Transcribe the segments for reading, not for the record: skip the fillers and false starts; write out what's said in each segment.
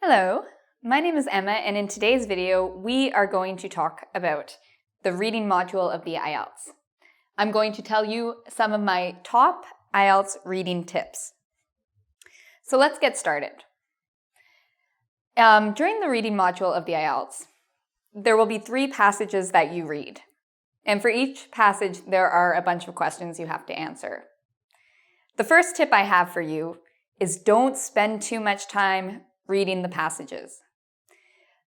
Hello, my name is Emma, and in today's video, we are going to talk about the reading module of the IELTS. I'm going to tell you some of my top IELTS reading tips. So let's get started. During the reading module of the IELTS, there will be 3 passages that you read. And for each passage, there are a bunch of questions you have to answer. The first tip I have for you is don't spend too much time reading the passages.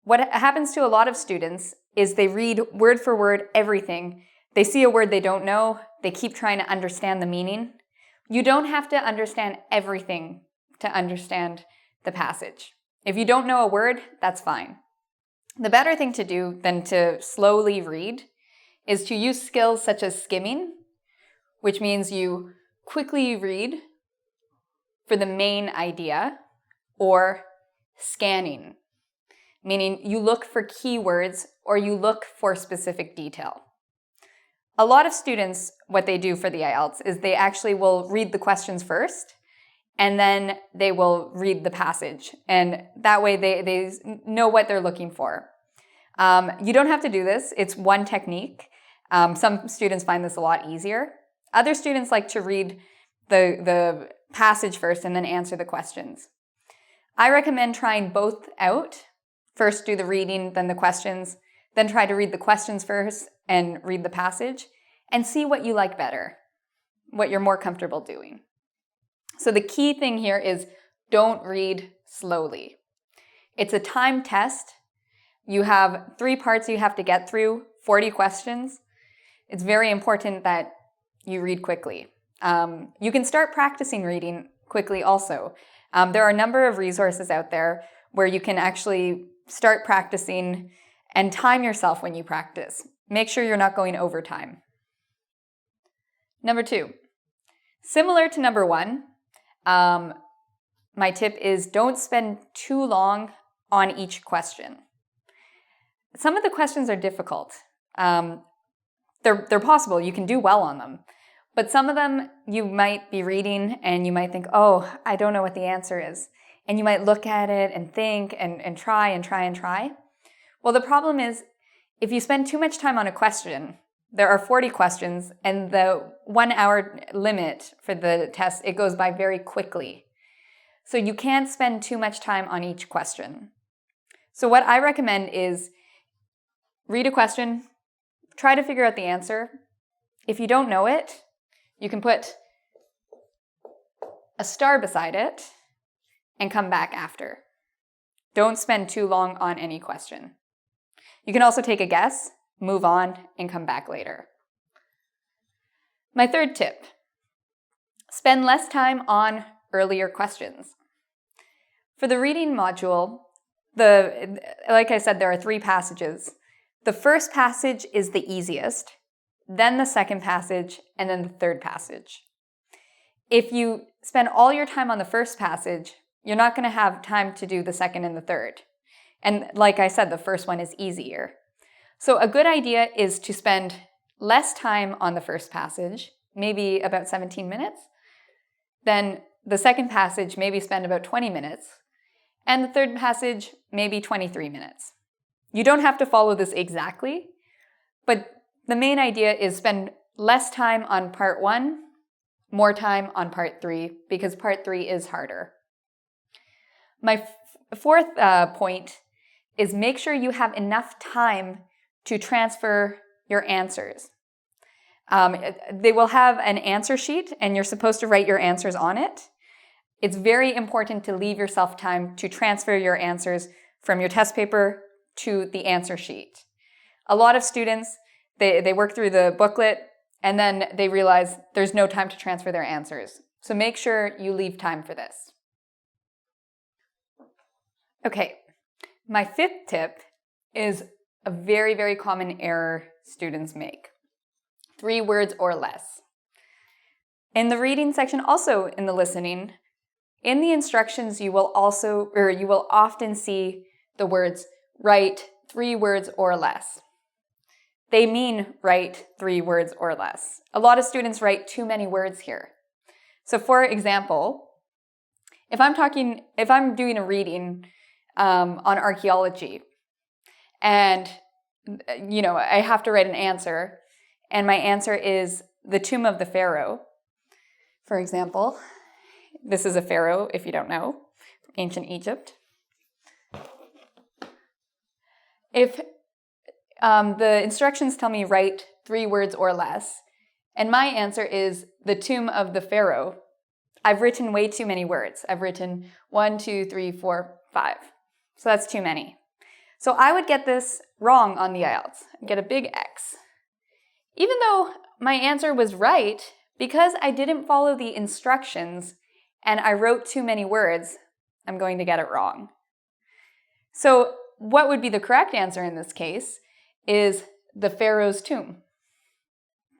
What happens to a lot of students is they read word for word everything. They see a word they don't know, they keep trying to understand the meaning. You don't have to understand everything to understand the passage. If you don't know a word, that's fine. The better thing to do than to slowly read is to use skills such as skimming, which means you quickly read for the main idea, or scanning, meaning you look for keywords or you look for specific detail. A lot of students, what they do for the IELTS is they actually will read the questions first and then they will read the passage, and that way they know what they're looking for. You don't have to do this. It's one technique. Some students find this a lot easier. Other students like to read the passage first and then answer the questions. I recommend trying both out. First do the reading, then the questions, then try to read the questions first and read the passage, and see what you like better, what you're more comfortable doing. So the key thing here is don't read slowly. It's a time test. You have 3 parts you have to get through, 40 questions. It's very important that you read quickly. You can start practicing reading quickly also. There are a number of resources out there where you can actually start practicing and time yourself when you practice. Make sure you're not going over time. Number 2, similar to number 1, my tip is don't spend too long on each question. Some of the questions are difficult. They're possible. You can do well on them. But some of them you might be reading and you might think, oh, I don't know what the answer is. And you might look at it and think and try. Well, the problem is if you spend too much time on a question, there are 40 questions and the 1 hour limit for the test, it goes by very quickly. So you can't spend too much time on each question. So what I recommend is read a question, try to figure out the answer. If you don't know it, you can put a star beside it and come back after. Don't spend too long on any question. You can also take a guess, move on, and come back later. My third tip, spend less time on earlier questions. For the reading module, like I said, there are 3 passages. The first passage is the easiest, then the second passage, and then the third passage. If you spend all your time on the first passage, you're not going to have time to do the second and the third. And like I said, the first one is easier. So a good idea is to spend less time on the first passage, maybe about 17 minutes. Then the second passage, maybe spend about 20 minutes. And the third passage, maybe 23 minutes. You don't have to follow this exactly, but the main idea is spend less time on part 1, more time on part 3, because part 3 is harder. My fourth point is make sure you have enough time to transfer your answers. They will have an answer sheet and you're supposed to write your answers on it. It's very important to leave yourself time to transfer your answers from your test paper to the answer sheet. A lot of students, they work through the booklet and then they realize there's no time to transfer their answers. So make sure you leave time for this. Okay, my 5th tip is a very, very common error students make. 3 words or less. In the reading section, also in the listening, in the instructions you will often see the words write 3 words or less. They mean write 3 words or less. A lot of students write too many words here. So for example, if I'm doing a reading on archaeology. And, I have to write an answer. And my answer is the tomb of the pharaoh. For example, this is a pharaoh, if you don't know, from ancient Egypt. If the instructions tell me write 3 words or less, and my answer is the tomb of the pharaoh, I've written way too many words. I've written 1, 2, 3, 4, 5. So that's too many. So I would get this wrong on the IELTS, get a big X. Even though my answer was right, because I didn't follow the instructions and I wrote too many words, I'm going to get it wrong. So what would be the correct answer in this case is the pharaoh's tomb.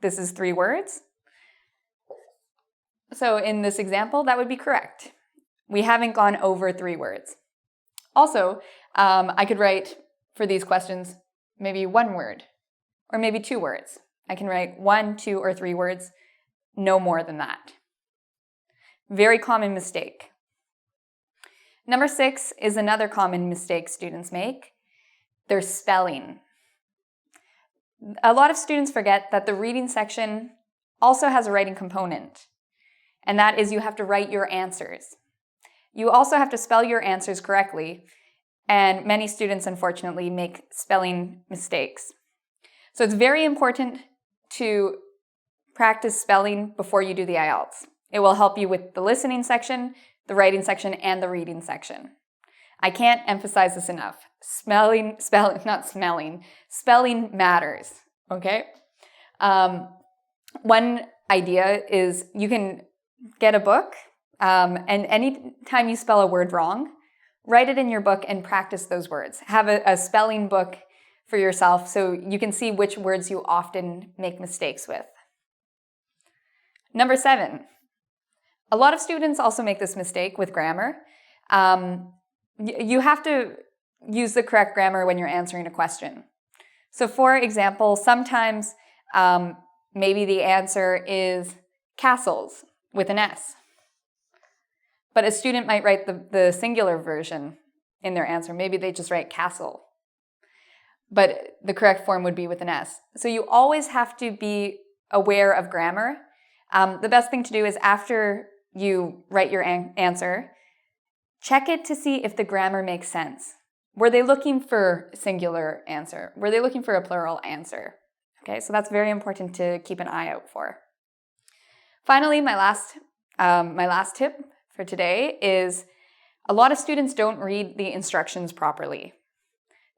This is 3 words. So in this example, that would be correct. We haven't gone over 3 words. Also, I could write for these questions maybe 1 word or maybe 2 words. I can write 1, 2, or 3 words, no more than that. Very common mistake. Number 6 is another common mistake students make. Their spelling. A lot of students forget that the reading section also has a writing component, and that is you have to write your answers. You also have to spell your answers correctly, and many students, unfortunately, make spelling mistakes. So it's very important to practice spelling before you do the IELTS. It will help you with the listening section, the writing section, and the reading section. I can't emphasize this enough. Spelling matters, okay? One idea is you can get a book, and any time you spell a word wrong, write it in your book and practice those words. Have a spelling book for yourself so you can see which words you often make mistakes with. Number 7. A lot of students also make this mistake with grammar. You have to use the correct grammar when you're answering a question. So for example, sometimes maybe the answer is castles with an S. But a student might write the singular version in their answer. Maybe they just write castle. But the correct form would be with an S. So you always have to be aware of grammar. The best thing to do is after you write your answer, check it to see if the grammar makes sense. Were they looking for singular answer? Were they looking for a plural answer? Okay, so that's very important to keep an eye out for. Finally, my last tip for today is a lot of students don't read the instructions properly.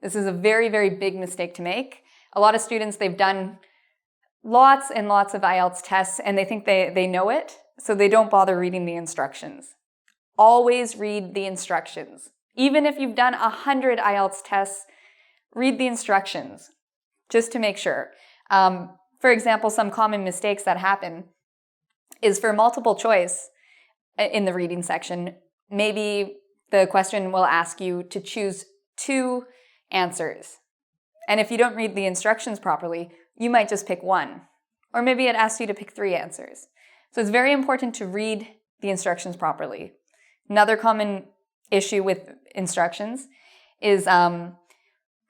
This is a very, very big mistake to make. A lot of students, they've done lots and lots of IELTS tests and they think they know it, so they don't bother reading the instructions. Always read the instructions. Even if you've done 100 IELTS tests, read the instructions just to make sure. For example, some common mistakes that happen is for multiple choice in the reading section. Maybe the question will ask you to choose 2 answers. And if you don't read the instructions properly, you might just pick 1. Or maybe it asks you to pick 3 answers. So it's very important to read the instructions properly. Another common issue with instructions is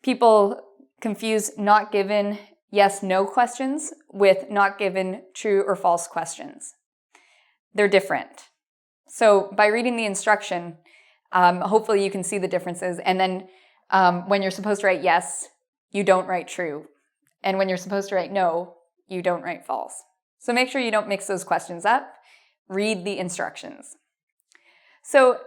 people confuse not given yes/no questions with not given true or false questions. They're different. So by reading the instruction, hopefully you can see the differences. And then when you're supposed to write yes, you don't write true. And when you're supposed to write no, you don't write false. So make sure you don't mix those questions up. Read the instructions. So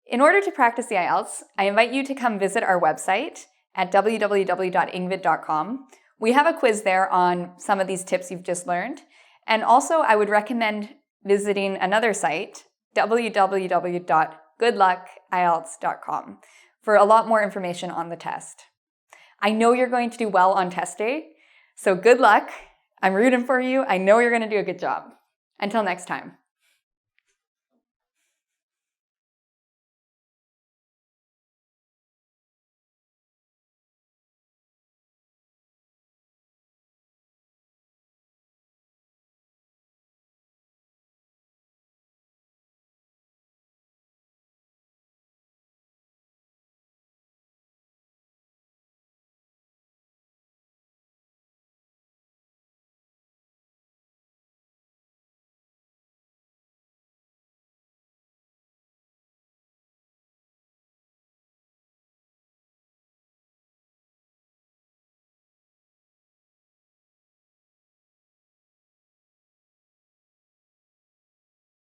in order to practice the IELTS, I invite you to come visit our website at www.engvid.com. We have a quiz there on some of these tips you've just learned. And also I would recommend visiting another site, www.goodluckielts.com, for a lot more information on the test. I know you're going to do well on test day, so good luck. I'm rooting for you. I know you're going to do a good job. Until next time.